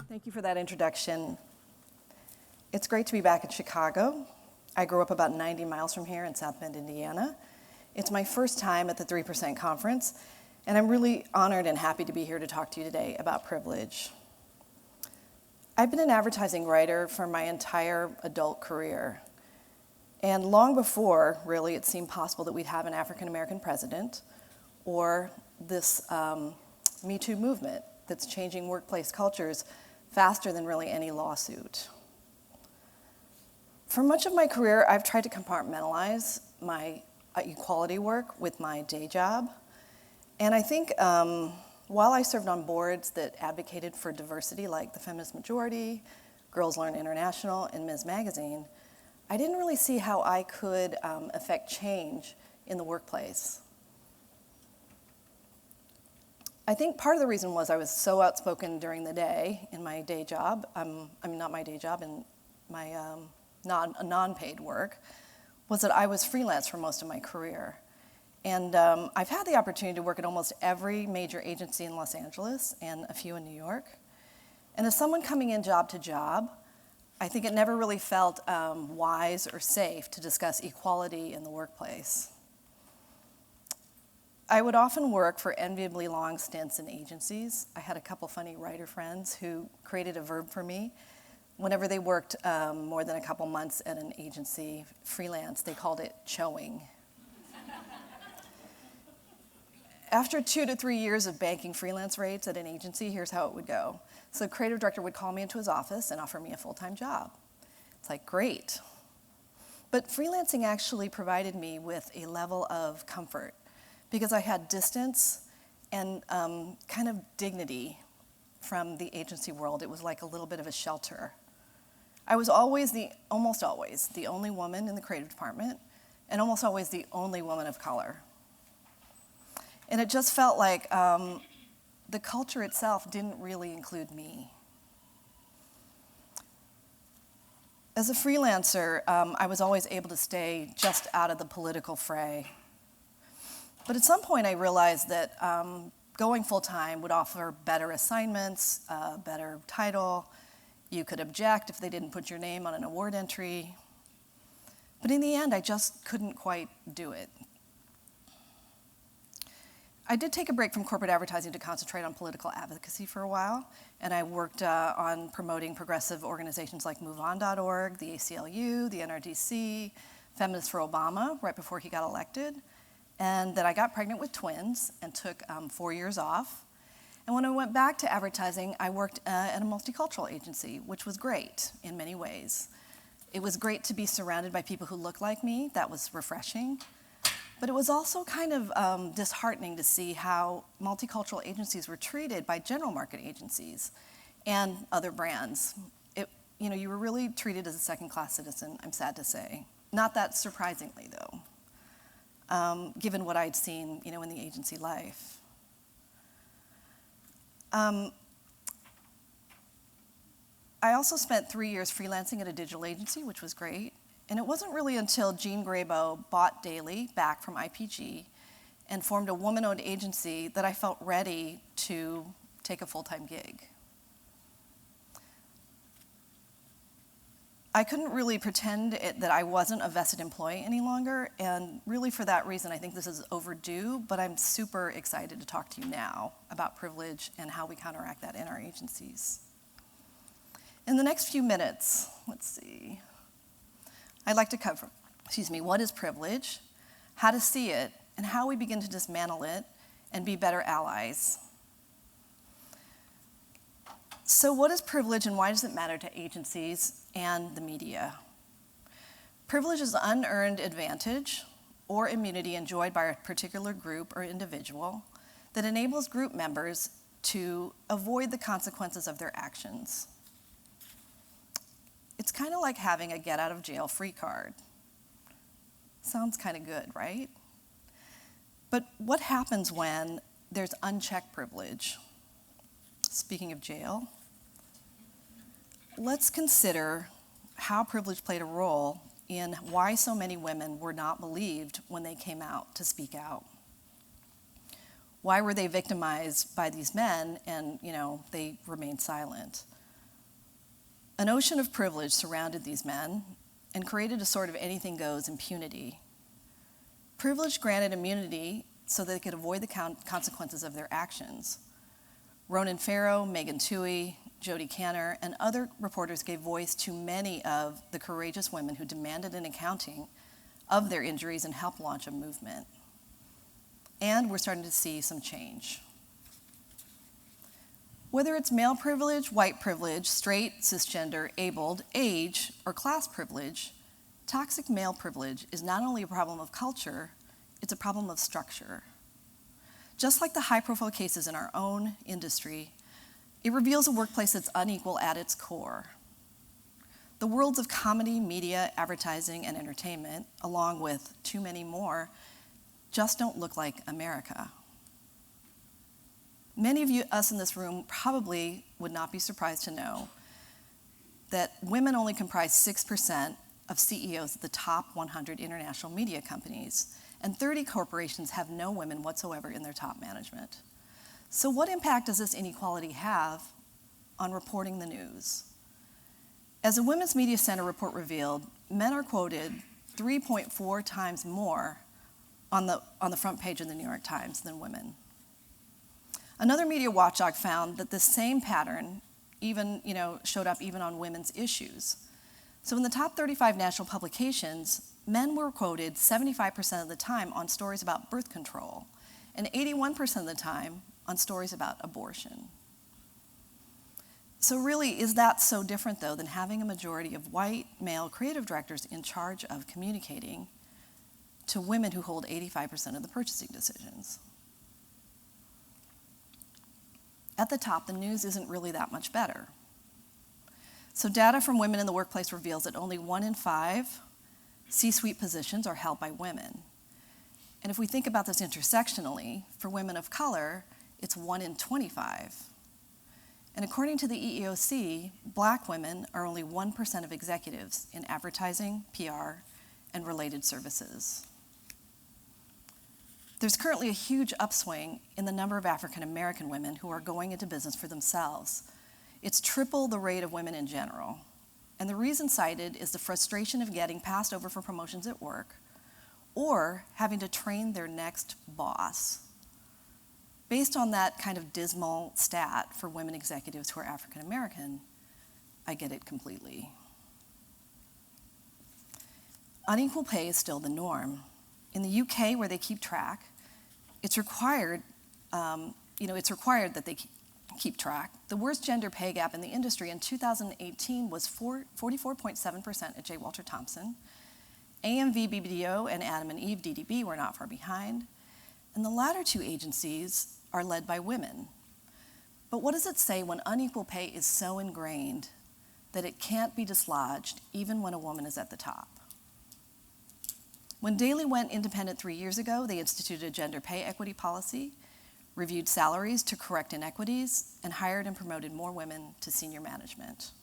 Thank you for that introduction. It's great to be back in Chicago. I grew up about 90 miles from here in South Bend, Indiana. It's my first time at the 3% conference, and I'm really honored and happy to be here to talk to you today about privilege. I've been an advertising writer for my entire adult career. And long before, really, it seemed possible that we'd have an African-American president or this Me Too movement that's changing workplace cultures faster than really any lawsuit. For much of my career, I've tried to compartmentalize my equality work with my day job. And I think while I served on boards that advocated for diversity, like the Feminist Majority, Girls Learn International, and Ms. Magazine, I didn't really see how I could affect change in the workplace. I think part of the reason was I was so outspoken during the day in my day job, not my day job, in my non-paid work, was that I was freelance for most of my career. And I've had the opportunity to work at almost every major agency in Los Angeles and a few in New York. And as someone coming in job to job, I think it never really felt wise or safe to discuss equality in the workplace. I would often work for enviably long stints in agencies. I had a couple funny writer friends who created a verb for me. Whenever they worked more than a couple months at an agency freelance, they called it chowing. After 2 to 3 years of banking freelance rates at an agency, here's how it would go. So the creative director would call me into his office and offer me a full-time job. It's like, great. But freelancing actually provided me with a level of comfort because I had distance and kind of dignity from the agency world. It was like a little bit of a shelter. I was almost always, the only woman in the creative department, and almost always the only woman of color. And it just felt like the culture itself didn't really include me. As a freelancer, I was always able to stay just out of the political fray. But at some point I realized that going full-time would offer better assignments, better title. You could object if they didn't put your name on an award entry. But in the end, I just couldn't quite do it. I did take a break from corporate advertising to concentrate on political advocacy for a while, and I worked on promoting progressive organizations like MoveOn.org, the ACLU, the NRDC, Feminists for Obama, right before he got elected. And then I got pregnant with twins and took 4 years off. And when I went back to advertising, I worked at a multicultural agency, which was great in many ways. It was great to be surrounded by people who looked like me. That was refreshing. But it was also kind of disheartening to see how multicultural agencies were treated by general market agencies and other brands. You were really treated as a second-class citizen, I'm sad to say. Not that surprisingly, though, given what I'd seen, in the agency life. I also spent 3 years freelancing at a digital agency, which was great. And it wasn't really until Jean Graybo bought Dailey back from IPG and formed a woman-owned agency that I felt ready to take a full-time gig. I couldn't really pretend that I wasn't a vested employee any longer, and really for that reason, I think this is overdue, but I'm super excited to talk to you now about privilege and how we counteract that in our agencies. In the next few minutes, I'd like to cover, what is privilege, how to see it, and how we begin to dismantle it and be better allies. So what is privilege and why does it matter to agencies and the media? Privilege is unearned advantage or immunity enjoyed by a particular group or individual that enables group members to avoid the consequences of their actions. It's kind of like having a get-out-of-jail-free card. Sounds kind of good, right? But what happens when there's unchecked privilege? Speaking of jail, let's consider how privilege played a role in why so many women were not believed when they came out to speak out. Why were they victimized by these men and, they remained silent? An ocean of privilege surrounded these men and created a sort of anything-goes impunity. Privilege granted immunity so they could avoid the consequences of their actions. Ronan Farrow, Megan Twohey, Jodi Kantor, and other reporters gave voice to many of the courageous women who demanded an accounting of their injuries and helped launch a movement. And we're starting to see some change. Whether it's male privilege, white privilege, straight, cisgender, abled, age, or class privilege, toxic male privilege is not only a problem of culture, it's a problem of structure. Just like the high-profile cases in our own industry, it reveals a workplace that's unequal at its core. The worlds of comedy, media, advertising, and entertainment, along with too many more, just don't look like America. Many of us in this room probably would not be surprised to know that women only comprise 6% of CEOs of the top 100 international media companies, and 30 corporations have no women whatsoever in their top management. So what impact does this inequality have on reporting the news? As a Women's Media Center report revealed, men are quoted 3.4 times more on the front page of the New York Times than women. Another media watchdog found that the same pattern showed up even on women's issues. So in the top 35 national publications, men were quoted 75% of the time on stories about birth control and 81% of the time on stories about abortion. So really, is that so different, though, than having a majority of white male creative directors in charge of communicating to women who hold 85% of the purchasing decisions? At the top, the news isn't really that much better. So data from Women in the Workplace reveals that only 1 in 5 C-suite positions are held by women. And if we think about this intersectionally, for women of color, it's 1 in 25. And according to the EEOC, Black women are only 1% of executives in advertising, PR, and related services. There's currently a huge upswing in the number of African American women who are going into business for themselves. It's triple the rate of women in general. And the reason cited is the frustration of getting passed over for promotions at work or having to train their next boss. Based on that kind of dismal stat for women executives who are African American, I get it completely. Unequal pay is still the norm. In the UK, where they keep track, it's required that they keep track. The worst gender pay gap in the industry in 2018 was 44.7% at J. Walter Thompson. AMV BBDO and Adam and Eve DDB were not far behind. And the latter two agencies are led by women. But what does it say when unequal pay is so ingrained that it can't be dislodged even when a woman is at the top? When Dailey went independent 3 years ago, they instituted a gender pay equity policy, reviewed salaries to correct inequities, and hired and promoted more women to senior management.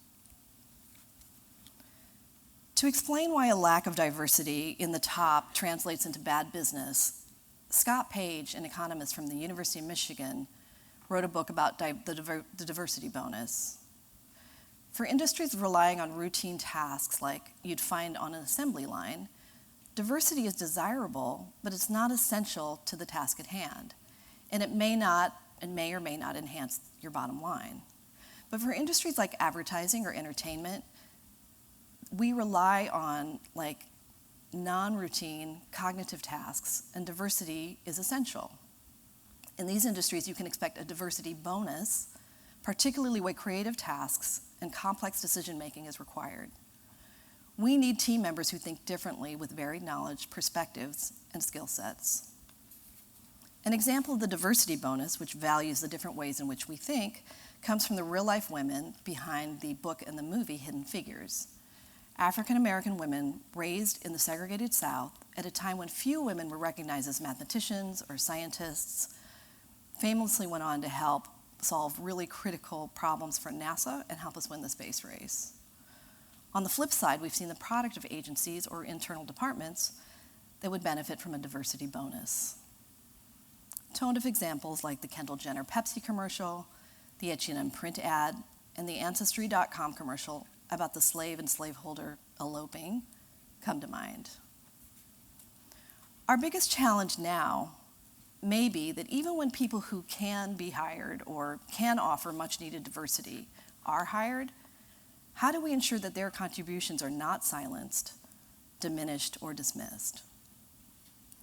To explain why a lack of diversity in the top translates into bad business, Scott Page, an economist from the University of Michigan, wrote a book about the diversity bonus. For industries relying on routine tasks like you'd find on an assembly line, diversity is desirable, but it's not essential to the task at hand. And it may or may not enhance your bottom line. But for industries like advertising or entertainment, we rely on non-routine cognitive tasks, and diversity is essential. In these industries, you can expect a diversity bonus, particularly where creative tasks and complex decision-making is required. We need team members who think differently with varied knowledge, perspectives, and skill sets. An example of the diversity bonus, which values the different ways in which we think, comes from the real-life women behind the book and the movie Hidden Figures. African American women raised in the segregated South at a time when few women were recognized as mathematicians or scientists, famously went on to help solve really critical problems for NASA and help us win the space race. On the flip side, we've seen the product of agencies or internal departments that would benefit from a diversity bonus. Toned of examples like the Kendall Jenner Pepsi commercial, the H&M print ad, and the Ancestry.com commercial about the slave and slaveholder eloping come to mind. Our biggest challenge now may be that even when people who can be hired or can offer much needed diversity are hired, how do we ensure that their contributions are not silenced, diminished, or dismissed?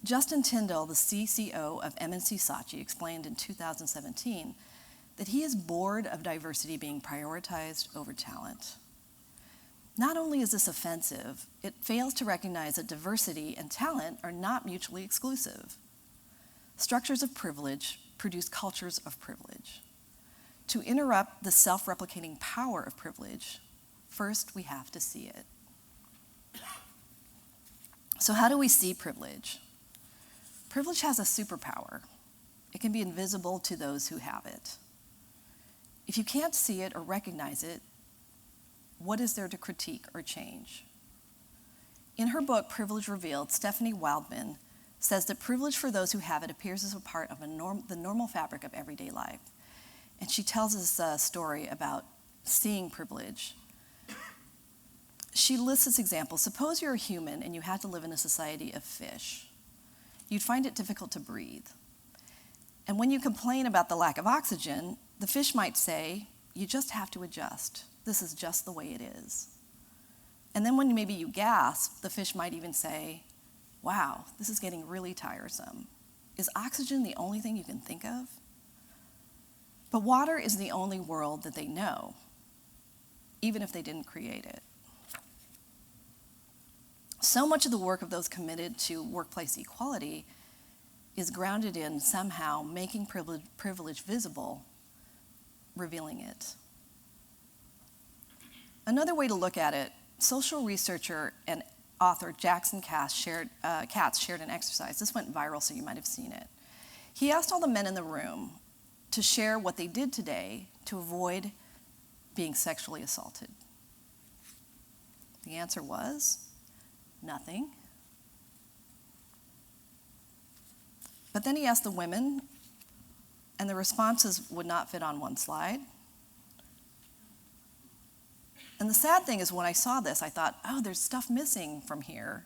Justin Tyndall, the CCO of MNC Saatchi, explained in 2017 that he is bored of diversity being prioritized over talent. Not only is this offensive, it fails to recognize that diversity and talent are not mutually exclusive. Structures of privilege produce cultures of privilege. To interrupt the self-replicating power of privilege, first we have to see it. So how do we see privilege? Privilege has a superpower. It can be invisible to those who have it. If you can't see it or recognize it, what is there to critique or change? In her book, Privilege Revealed, Stephanie Wildman says that privilege for those who have it appears as a part of the normal fabric of everyday life. And she tells us a story about seeing privilege. She lists this example. Suppose you're a human and you had to live in a society of fish. You'd find it difficult to breathe. And when you complain about the lack of oxygen, the fish might say, you just have to adjust. This is just the way it is. And then when maybe you gasp, the fish might even say, wow, this is getting really tiresome. Is oxygen the only thing you can think of? But water is the only world that they know, even if they didn't create it. So much of the work of those committed to workplace equality is grounded in somehow making privilege visible, revealing it. Another way to look at it, social researcher and author Jackson Katz shared an exercise. This went viral, so you might have seen it. He asked all the men in the room to share what they did today to avoid being sexually assaulted. The answer was nothing. But then he asked the women, and the responses would not fit on one slide. And the sad thing is when I saw this, I thought, oh, there's stuff missing from here.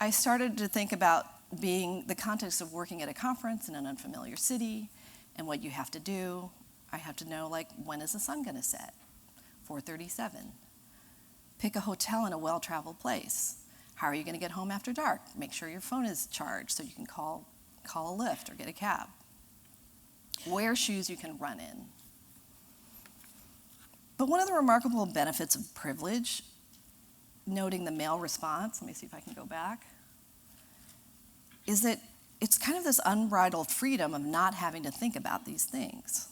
I started to think about being the context of working at a conference in an unfamiliar city and what you have to do. I have to know, like, when is the sun gonna set? 4:37. Pick a hotel in a well-traveled place. How are you gonna get home after dark? Make sure your phone is charged so you can call a Lyft or get a cab. Wear shoes you can run in. But one of the remarkable benefits of privilege, noting the male response, let me see if I can go back, is that it's kind of this unbridled freedom of not having to think about these things.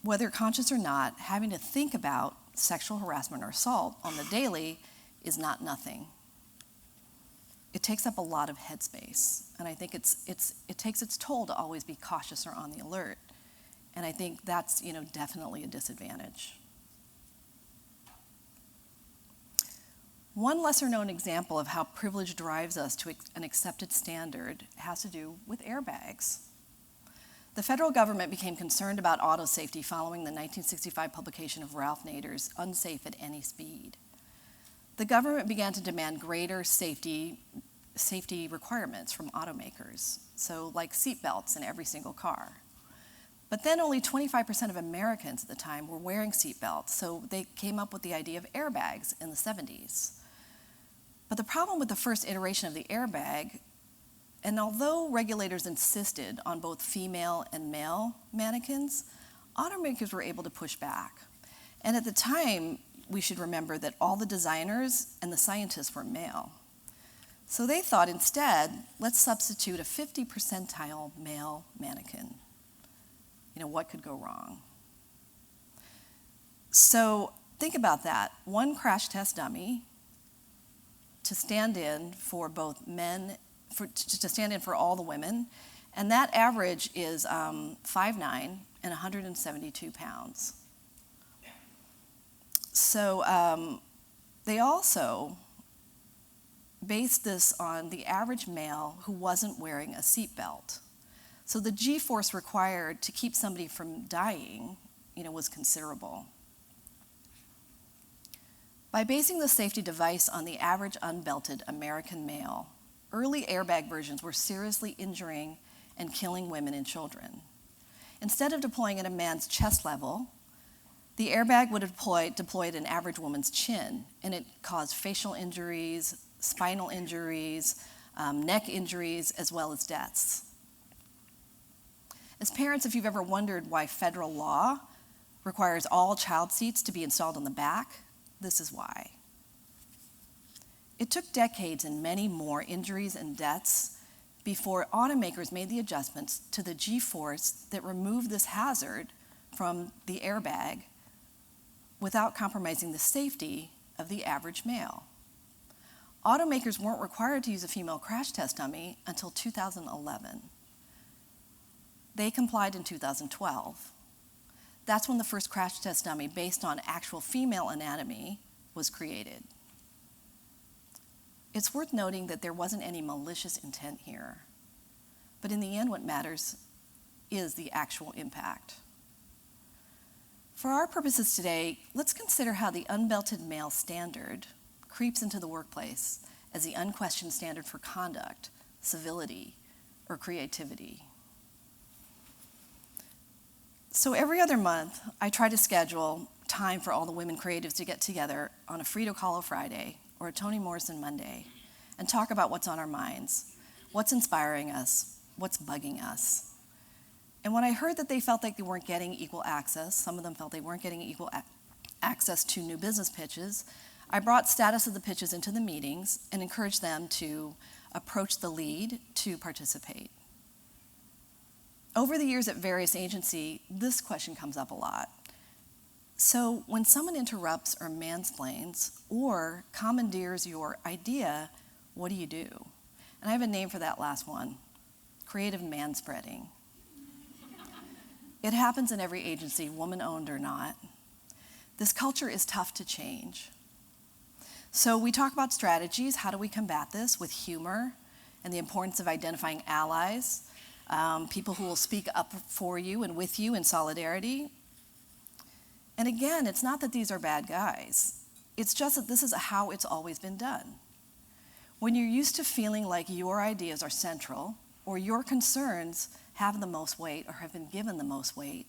Whether conscious or not, having to think about sexual harassment or assault on the daily is not nothing. It takes up a lot of headspace, and I think it takes its toll to always be cautious or on the alert. And I think that's, definitely a disadvantage. One lesser-known example of how privilege drives us to an accepted standard has to do with airbags. The federal government became concerned about auto safety following the 1965 publication of Ralph Nader's Unsafe at Any Speed. The government began to demand greater safety requirements from automakers, so like seat belts in every single car. But then only 25% of Americans at the time were wearing seat belts, so they came up with the idea of airbags in the 70s. But the problem with the first iteration of the airbag, and although regulators insisted on both female and male mannequins, automakers were able to push back. And at the time, we should remember that all the designers and the scientists were male. So they thought instead, let's substitute a 50 percentile male mannequin. What could go wrong? So think about that. One crash test dummy to stand in for both men, to stand in for all the women, and that average is 5'9" and 172 pounds. So they also based this on the average male who wasn't wearing a seatbelt. So the G-force required to keep somebody from dying was considerable. By basing the safety device on the average unbelted American male, early airbag versions were seriously injuring and killing women and children. Instead of deploying at a man's chest level, the airbag would deploy at an average woman's chin, and it caused facial injuries, spinal injuries, neck injuries, as well as deaths. As parents, if you've ever wondered why federal law requires all child seats to be installed on the back, this is why. It took decades and many more injuries and deaths before automakers made the adjustments to the G-force that removed this hazard from the airbag without compromising the safety of the average male. Automakers weren't required to use a female crash test dummy until 2011. They complied in 2012. That's when the first crash test dummy based on actual female anatomy was created. It's worth noting that there wasn't any malicious intent here, but in the end what matters is the actual impact. For our purposes today, let's consider how the unbelted male standard creeps into the workplace as the unquestioned standard for conduct, civility, or creativity. So every other month, I try to schedule time for all the women creatives to get together on a Frida Kahlo Friday or a Toni Morrison Monday and talk about what's on our minds, what's inspiring us, what's bugging us. And when I heard that they felt like they weren't getting equal access, some of them felt they weren't getting equal access to new business pitches, I brought status of the pitches into the meetings and encouraged them to approach the lead to participate. Over the years at various agencies, this question comes up a lot. So when someone interrupts or mansplains or commandeers your idea, what do you do? And I have a name for that last one, creative manspreading. It happens in every agency, woman-owned or not. This culture is tough to change. So we talk about strategies. How do we combat this? With humor and the importance of identifying allies, people who will speak up for you and with you in solidarity. And again, it's not that these are bad guys. It's just that this is how it's always been done. When you're used to feeling like your ideas are central or your concerns have the most weight or have been given the most weight,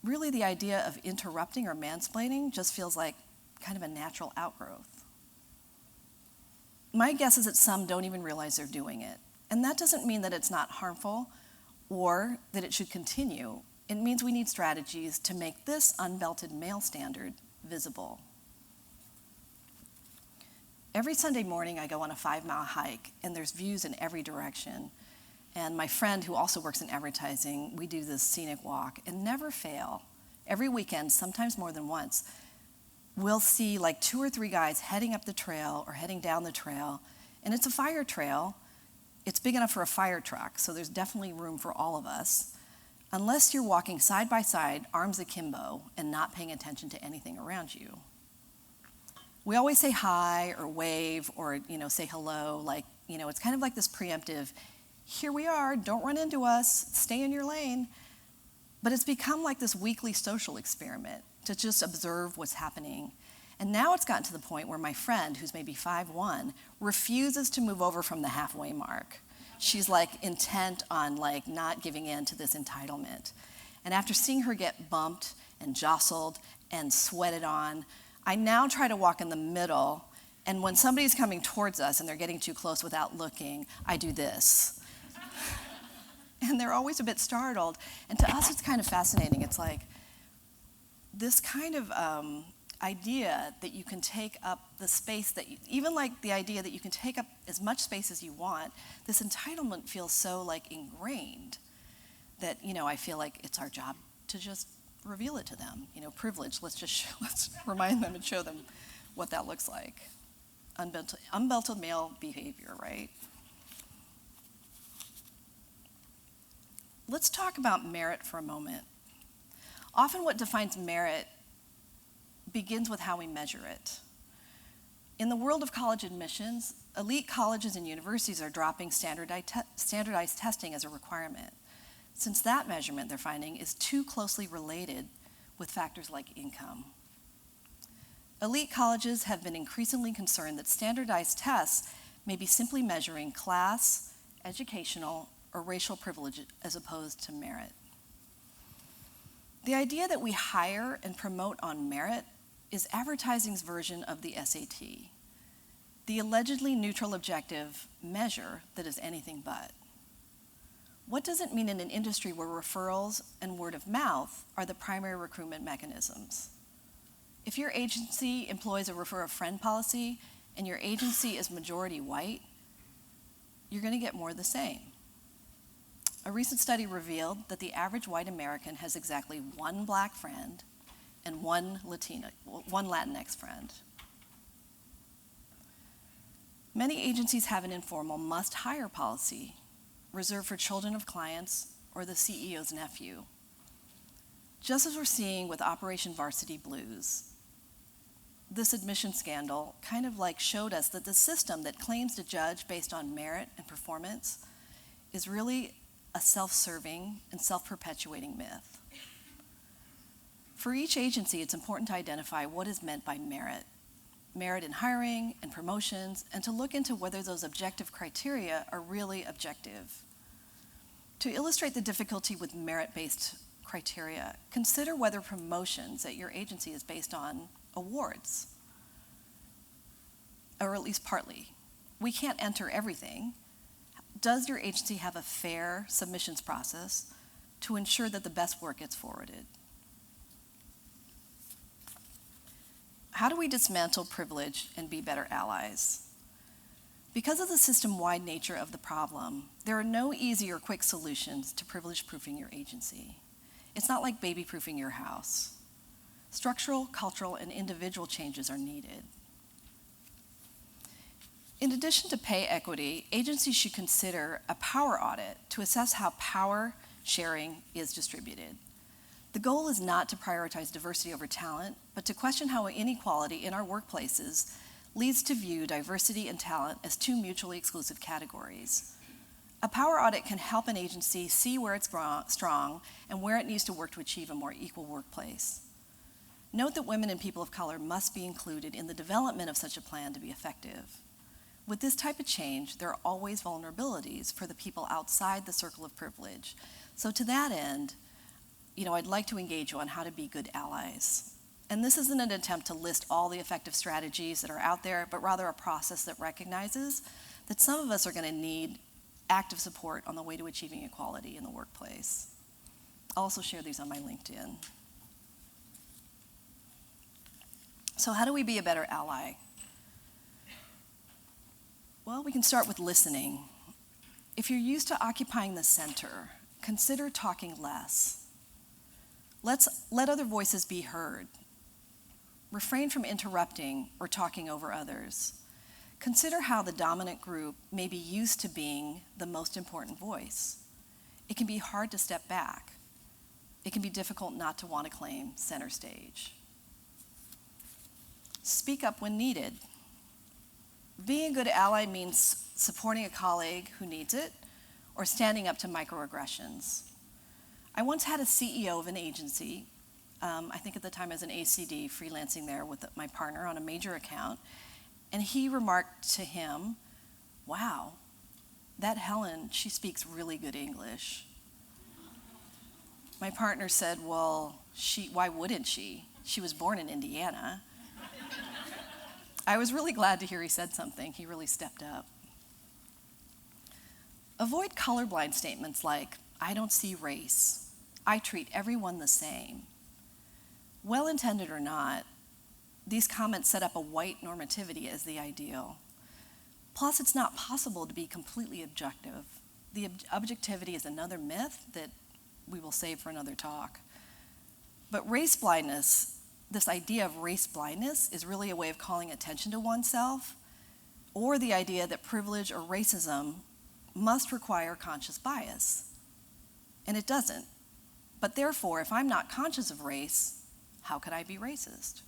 really the idea of interrupting or mansplaining just feels like kind of a natural outgrowth. My guess is that some don't even realize they're doing it. And that doesn't mean that it's not harmful or that it should continue. It means we need strategies to make this unbelted male standard visible. Every Sunday morning I go on a 5-mile hike and there's views in every direction. And my friend who also works in advertising, we do this scenic walk and never fail. Every weekend, sometimes more than once, we'll see like 2 or 3 guys heading up the trail or heading down the trail. And it's a fire trail. It's big enough for a fire truck, so there's definitely room for all of us, unless you're walking side by side, arms akimbo, and not paying attention to anything around you. We always say hi or wave or say hello, it's kind of like this preemptive, here we are, don't run into us, stay in your lane. But it's become like this weekly social experiment to just observe what's happening. And now it's gotten to the point where my friend, who's maybe 5'1", refuses to move over from the halfway mark. She's intent on not giving in to this entitlement. And after seeing her get bumped and jostled and sweated on, I now try to walk in the middle. And when somebody's coming towards us and they're getting too close without looking, I do this. And they're always a bit startled. And to us, it's kind of fascinating. It's like this kind of idea that you can take up the space that even the idea that you can take up as much space as you want, this entitlement feels so ingrained that I feel like it's our job to just reveal it to them. Privilege. Let's remind them and show them what that looks like. Unbelted male behavior, right? Let's talk about merit for a moment. Often what defines merit begins with how we measure it. In the world of college admissions, elite colleges and universities are dropping standardized testing as a requirement. since that measurement, they're finding, is too closely related with factors like income. Elite colleges have been increasingly concerned that standardized tests may be simply measuring class, educational, or racial privilege as opposed to merit. The idea that we hire and promote on merit is advertising's version of the SAT, the allegedly neutral objective measure that is anything but. What does it mean in an industry where referrals and word of mouth are the primary recruitment mechanisms? If your agency employs a refer a friend policy and your agency is majority white, you're going to get more of the same. A recent study revealed that the average white American has exactly one black friend and one Latinx friend. Many agencies have an informal must-hire policy reserved for children of clients or the CEO's nephew. Just as we're seeing with Operation Varsity Blues, this admission scandal kind of like showed us that the system that claims to judge based on merit and performance is really a self-serving and self-perpetuating myth. For each agency, it's important to identify what is meant by merit in hiring and promotions, and to look into whether those objective criteria are really objective. To illustrate the difficulty with merit-based criteria, consider whether promotions at your agency is based on awards, or at least partly. We can't enter everything. Does your agency have a fair submissions process to ensure that the best work gets forwarded? How do we dismantle privilege and be better allies? Because of the system-wide nature of the problem, there are no easy or quick solutions to privilege-proofing your agency. It's not like baby-proofing your house. Structural, cultural, and individual changes are needed. In addition to pay equity, agencies should consider a power audit to assess how power sharing is distributed. The goal is not to prioritize diversity over talent, but to question how inequality in our workplaces leads to view diversity and talent as two mutually exclusive categories. A power audit can help an agency see where it's strong and where it needs to work to achieve a more equal workplace. Note that women and people of color must be included in the development of such a plan to be effective. With this type of change, there are always vulnerabilities for the people outside the circle of privilege. So to that end, I'd like to engage you on how to be good allies. And this isn't an attempt to list all the effective strategies that are out there, but rather a process that recognizes that some of us are going to need active support on the way to achieving equality in the workplace. I'll also share these on my LinkedIn. So how do we be a better ally? Well, we can start with listening. If you're used to occupying the center, consider talking less. Let other voices be heard. Refrain from interrupting or talking over others. Consider how the dominant group may be used to being the most important voice. It can be hard to step back. It can be difficult not to want to claim center stage. Speak up when needed. Being a good ally means supporting a colleague who needs it or standing up to microaggressions. I once had a CEO of an agency, I think at the time as an ACD, freelancing there with my partner on a major account, and he remarked to him, "Wow, that Helen, she speaks really good English." My partner said, "Well, why wouldn't she? She was born in Indiana." I was really glad to hear he said something. He really stepped up. Avoid colorblind statements like, "I don't see race. I treat everyone the same." Well-intended or not, these comments set up a white normativity as the ideal. Plus, it's not possible to be completely objective. The objectivity is another myth that we will save for another talk. But race blindness, this idea of race blindness, is really a way of calling attention to oneself, or the idea that privilege or racism must require conscious bias. And it doesn't. But therefore, if I'm not conscious of race, how could I be racist?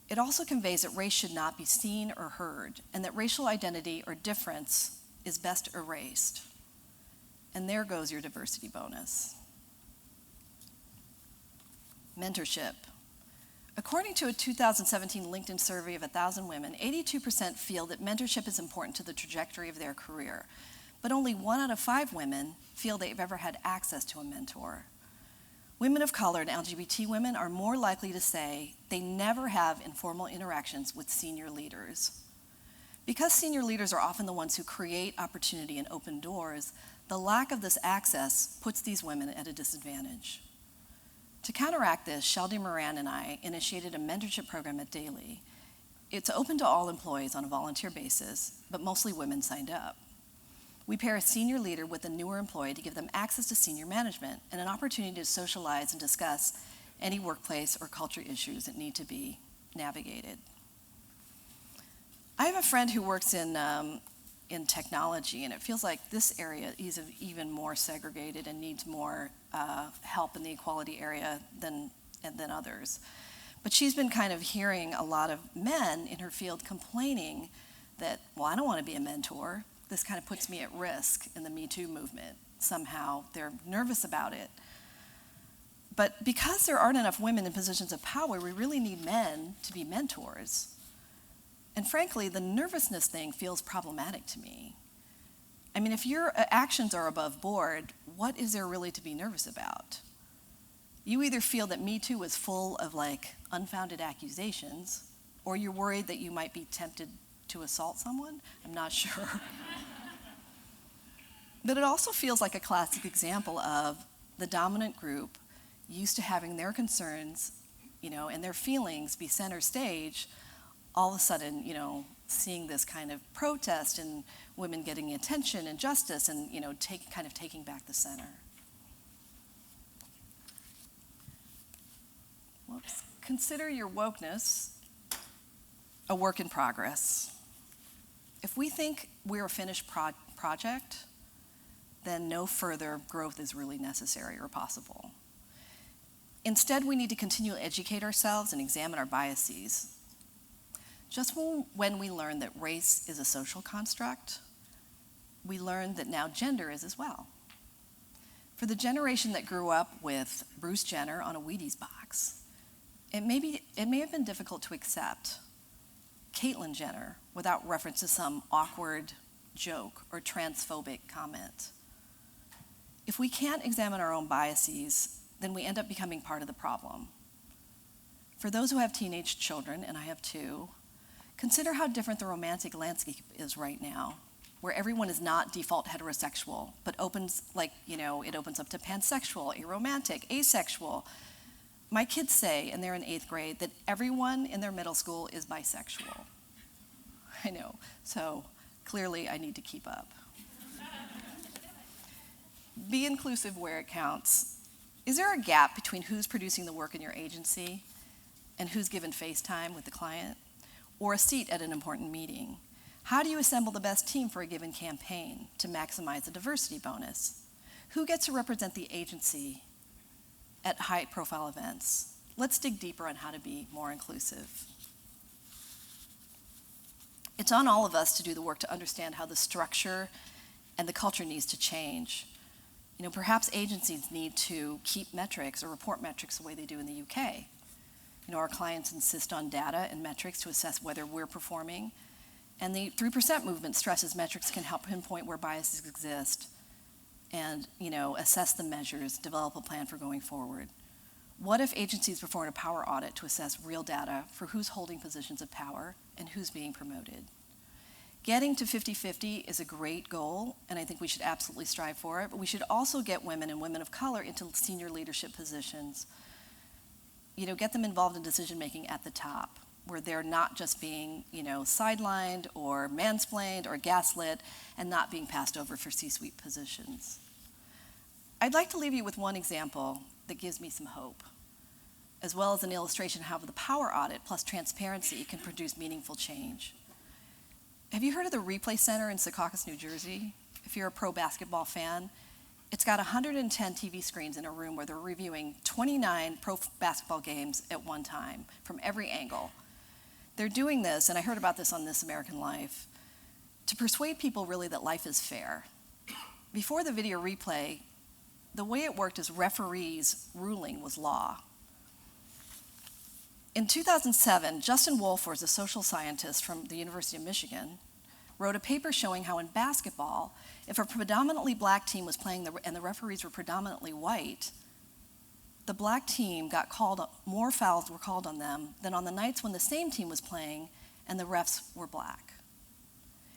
It also conveys that race should not be seen or heard, and that racial identity or difference is best erased. And there goes your diversity bonus. Mentorship. According to a 2017 LinkedIn survey of 1,000 women, 82% feel that mentorship is important to the trajectory of their career, but only 1 out of 5 women feel they've ever had access to a mentor. Women of color and LGBT women are more likely to say they never have informal interactions with senior leaders. Because senior leaders are often the ones who create opportunity and open doors, the lack of this access puts these women at a disadvantage. To counteract this, Shelby Moran and I initiated a mentorship program at Dailey. It's open to all employees on a volunteer basis, but mostly women signed up. We pair a senior leader with a newer employee to give them access to senior management and an opportunity to socialize and discuss any workplace or culture issues that need to be navigated. I have a friend who works in technology, and it feels like this area is even more segregated and needs more help in the equality area than others. But she's been kind of hearing a lot of men in her field complaining that, well, I don't want to be a mentor. This kind of puts me at risk in the Me Too movement. Somehow they're nervous about it. But because there aren't enough women in positions of power, we really need men to be mentors. And frankly, the nervousness thing feels problematic to me. I mean, if your actions are above board, what is there really to be nervous about? You either feel that Me Too is full of unfounded accusations, or you're worried that you might be tempted to assault someone. I'm not sure. But it also feels like a classic example of the dominant group used to having their concerns, and their feelings be center stage, all of a sudden, seeing this kind of protest and women getting attention and justice and, taking back the center. Whoops. Consider your wokeness a work in progress. If we think we're a finished project, then no further growth is really necessary or possible. Instead, we need to continue to educate ourselves and examine our biases. Just when we learn that race is a social construct, we learn that now gender is as well. For the generation that grew up with Bruce Jenner on a Wheaties box, it may have been difficult to accept Caitlyn Jenner without reference to some awkward joke or transphobic comment. If we can't examine our own biases, then we end up becoming part of the problem. For those who have teenage children, and I have 2, consider how different the romantic landscape is right now, where everyone is not default heterosexual, but it opens up to pansexual, aromantic, asexual. My kids say, and they're in 8th grade, that everyone in their middle school is bisexual. I know, so clearly I need to keep up. Be inclusive where it counts. Is there a gap between who's producing the work in your agency and who's given face time with the client, or a seat at an important meeting? How do you assemble the best team for a given campaign to maximize the diversity bonus? Who gets to represent the agency at high-profile events? Let's dig deeper on how to be more inclusive. It's on all of us to do the work to understand how the structure and the culture needs to change. Perhaps agencies need to keep metrics or report metrics the way they do in the UK. Our clients insist on data and metrics to assess whether we're performing. And the 3% movement stresses metrics can help pinpoint where biases exist and, assess the measures, develop a plan for going forward. What if agencies performed a power audit to assess real data for who's holding positions of power and who's being promoted? Getting to 50-50 is a great goal, and I think we should absolutely strive for it, but we should also get women and women of color into senior leadership positions. Get them involved in decision-making at the top, where they're not just being, sidelined or mansplained or gaslit and not being passed over for C-suite positions. I'd like to leave you with one example that gives me some hope, as well as an illustration of how the power audit plus transparency can produce meaningful change. Have you heard of the Replay Center in Secaucus, New Jersey? If you're a pro basketball fan, it's got 110 TV screens in a room where they're reviewing 29 pro basketball games at one time from every angle. They're doing this, and I heard about this on This American Life, to persuade people really that life is fair. before the video replay, the way it worked is referees' ruling was law. In 2007, Justin Wolfers, a social scientist from the University of Michigan, wrote a paper showing how in basketball, if a predominantly black team was playing and the referees were predominantly white, the black team got called, more fouls were called on them than on the nights when the same team was playing and the refs were black.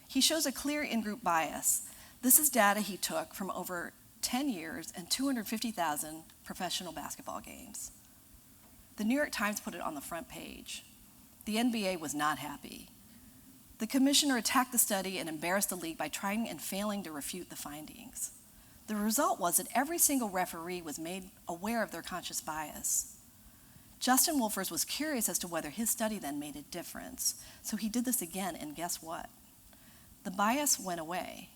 He shows a clear in-group bias. This is data he took from over 10 years and 250,000 professional basketball games. The New York Times put it on the front page. The NBA was not happy. The commissioner attacked the study and embarrassed the league by trying and failing to refute the findings. The result was that every single referee was made aware of their conscious bias. Justin Wolfers was curious as to whether his study then made a difference, so he did this again, and guess what? The bias went away.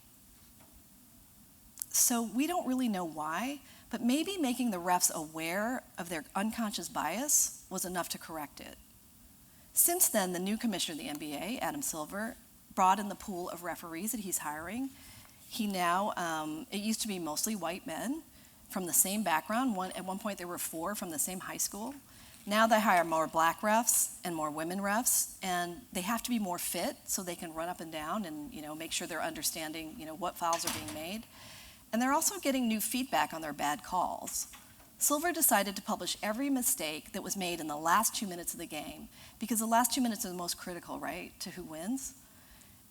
So we don't really know why, but maybe making the refs aware of their unconscious bias was enough to correct it. Since then, the new commissioner of the NBA, Adam Silver, broadened the pool of referees that he's hiring. He now, it used to be mostly white men from the same background. At one point, there were 4 from the same high school. Now they hire more black refs and more women refs, and they have to be more fit so they can run up and down and make sure they're understanding what fouls are being made. And they're also getting new feedback on their bad calls. Silver decided to publish every mistake that was made in the last 2 minutes of the game, because the last 2 minutes are the most critical, right, to who wins.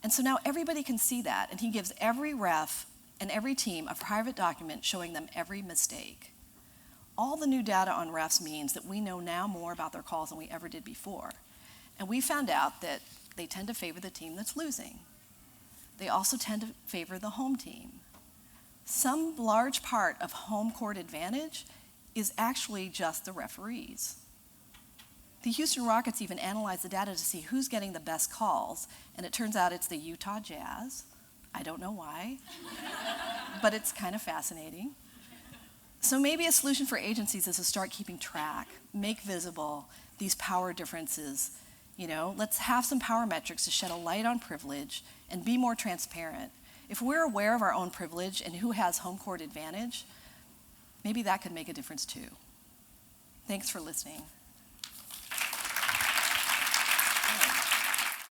And so now everybody can see that, and he gives every ref and every team a private document showing them every mistake. All the new data on refs means that we know now more about their calls than we ever did before. And we found out that they tend to favor the team that's losing. They also tend to favor the home team. Some large part of home court advantage is actually just the referees. The Houston Rockets even analyzed the data to see who's getting the best calls, and it turns out it's the Utah Jazz. I don't know why, but it's kind of fascinating. So maybe a solution for agencies is to start keeping track, make visible these power differences. Let's have some power metrics to shed a light on privilege and be more transparent. If we're aware of our own privilege and who has home court advantage, maybe that could make a difference too. Thanks for listening.